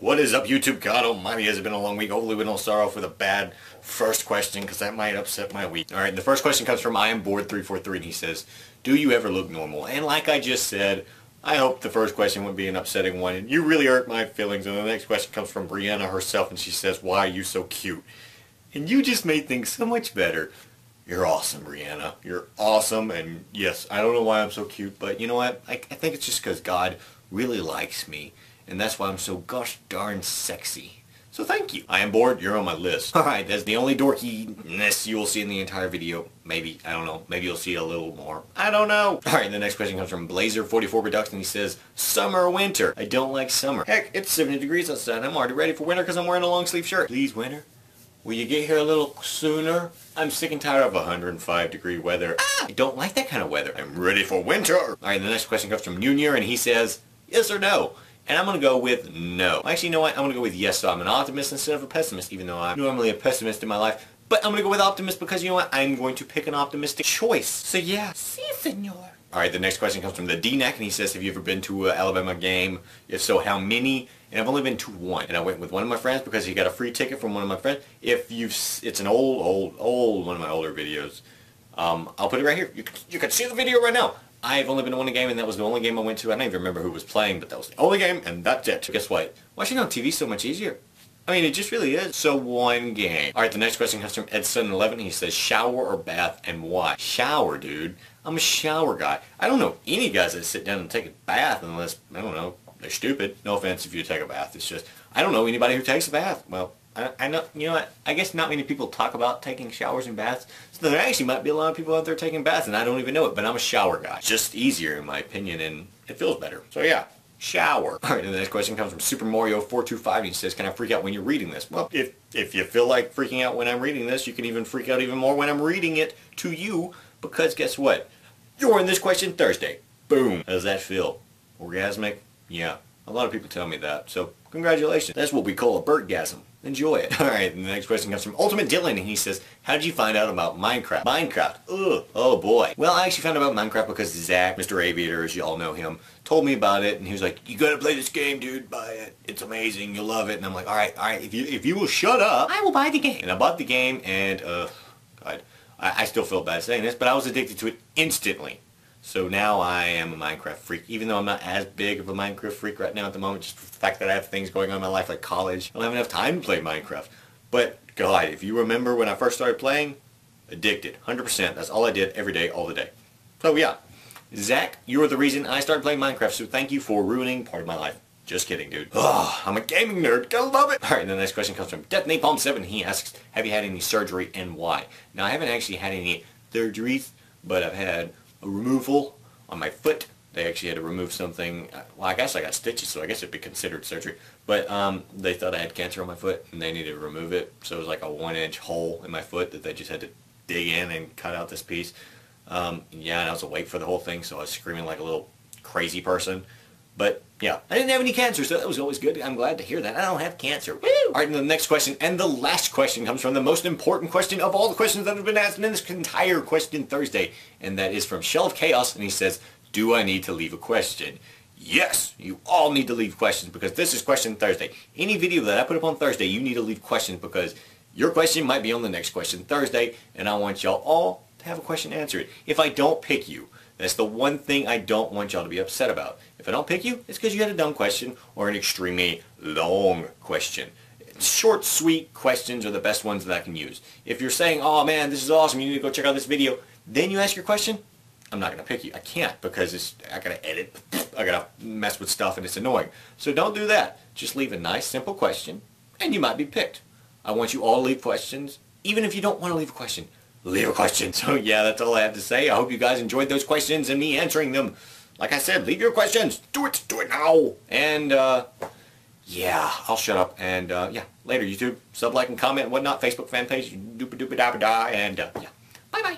What is up, YouTube? God almighty, has it been a long week? Hopefully we don't start off with a bad first question, because that might upset my week. Alright, the first question comes from I am Bored 343, and he says, do you ever look normal? And like I just said, I hope the first question would be an upsetting one, and you really hurt my feelings. And the next question comes from Brianna herself, and she says, why are you so cute? And you just made things so much better. You're awesome, Brianna. You're awesome, and yes, I don't know why I'm so cute, but you know what? I think it's just because God really likes me. And that's why I'm so gosh darn sexy. So thank you. I am bored. You're on my list. Alright, that's the only dorkiness you will see in the entire video. Maybe. I don't know. Maybe you'll see a little more. I don't know. Alright, the next question comes from Blazer44 Production. He says, summer or winter? I don't like summer. Heck, it's 70 degrees outside. I'm already ready for winter because I'm wearing a long sleeve shirt. Please, winter? Will you get here a little sooner? I'm sick and tired of 105 degree weather. I don't like that kind of weather. I'm ready for winter. Alright, the next question comes from Junior, and he says, yes or no? And I'm going to go with no. Actually, you know what? I'm going to go with yes, so I'm an optimist instead of a pessimist, even though I'm normally a pessimist in my life. But I'm going to go with optimist because, you know what? I'm going to pick an optimistic choice. So yeah. Si, senor. Alright, the next question comes from the D-Neck, and he says, have you ever been to an Alabama game? If so, how many? And I've only been to one. And I went with one of my friends because he got a free ticket from one of my friends. It's an old one of my older videos. I'll put it right here. You can see the video right now. I've only been to one game, and that was the only game I went to. I don't even remember who was playing, but that was the only game, and that's it. Guess what? Watching on TV is so much easier. I mean, it just really is. So one game. Alright, the next question comes from Edson11. He says, shower or bath, and why? Shower, dude. I'm a shower guy. I don't know any guys that sit down and take a bath unless, I don't know, they're stupid. No offense if you take a bath. It's just, I don't know anybody who takes a bath. Well, I know, you know what, I guess not many people talk about taking showers and baths, so there actually might be a lot of people out there taking baths, and I don't even know it, but I'm a shower guy. It's just easier in my opinion, and it feels better. So yeah, shower. Alright, and the next question comes from Super Mario 425, and he says, can I freak out when you're reading this? Well, if you feel like freaking out when I'm reading this, you can even freak out even more when I'm reading it to you, because guess what? You're in this question Thursday. Boom. How does that feel? Orgasmic? Yeah. A lot of people tell me that, so congratulations. That's what we call a Burtgasm. Enjoy it. Alright, and the next question comes from Ultimate Dylan, and he says, how did you find out about Minecraft? Minecraft? Ugh. Oh boy. Well, I actually found out about Minecraft because Zach, Mr. Aviator, as you all know him, told me about it, and he was like, you gotta play this game, dude, buy it. It's amazing, you'll love it. And I'm like, alright, if you will shut up, I will buy the game. And I bought the game, and, God, I still feel bad saying this, but I was addicted to it instantly. So now I am a Minecraft freak, even though I'm not as big of a Minecraft freak right now at the moment, just for the fact that I have things going on in my life like college. I don't have enough time to play Minecraft. But, God, if you remember when I first started playing, addicted, 100%. That's all I did every day, all the day. So yeah, Zach, you're the reason I started playing Minecraft, so thank you for ruining part of my life. Just kidding, dude. Ugh, I'm a gaming nerd. Gotta love it. Alright, the next question comes from Death Napalm 7. He asks, have you had any surgery and why? Now, I haven't actually had any surgeries, but I've had a removal on my foot. They actually had to remove something. Well, I guess I got stitches, so I guess it'd be considered surgery. But they thought I had cancer on my foot, and they needed to remove it. So it was like a 1-inch hole in my foot that they just had to dig in and cut out this piece. Yeah, and I was awake for the whole thing, so I was screaming like a little crazy person. But yeah, I didn't have any cancer, so that was always good. I'm glad to hear that. I don't have cancer. Woo! Alright, and the next question, and the last question, comes from the most important question of all the questions that have been asked in this entire Question Thursday, and that is from Shell of Chaos, and he says, do I need to leave a question? Yes, you all need to leave questions, because this is Question Thursday. Any video that I put up on Thursday, you need to leave questions, because your question might be on the next Question Thursday, and I want y'all all to have a question answered. If I don't pick you, that's the one thing I don't want y'all to be upset about. If I don't pick you, it's because you had a dumb question or an extremely long question. Short, sweet questions are the best ones that I can use. If you're saying, oh man, this is awesome, you need to go check out this video, then you ask your question, I'm not going to pick you. I can't, because I got to edit, I got to mess with stuff, and it's annoying. So don't do that. Just leave a nice, simple question, and you might be picked. I want you all to leave questions, even if you don't want to leave a question. Leave a question. So yeah, that's all I have to say. I hope you guys enjoyed those questions and me answering them. Like I said, leave your questions. Do it now. And yeah, I'll shut up. And yeah, later YouTube. Sub, like, and comment and whatnot. Facebook fan page. Doop-a-doop-a-da-ba-da. And yeah. Bye-bye.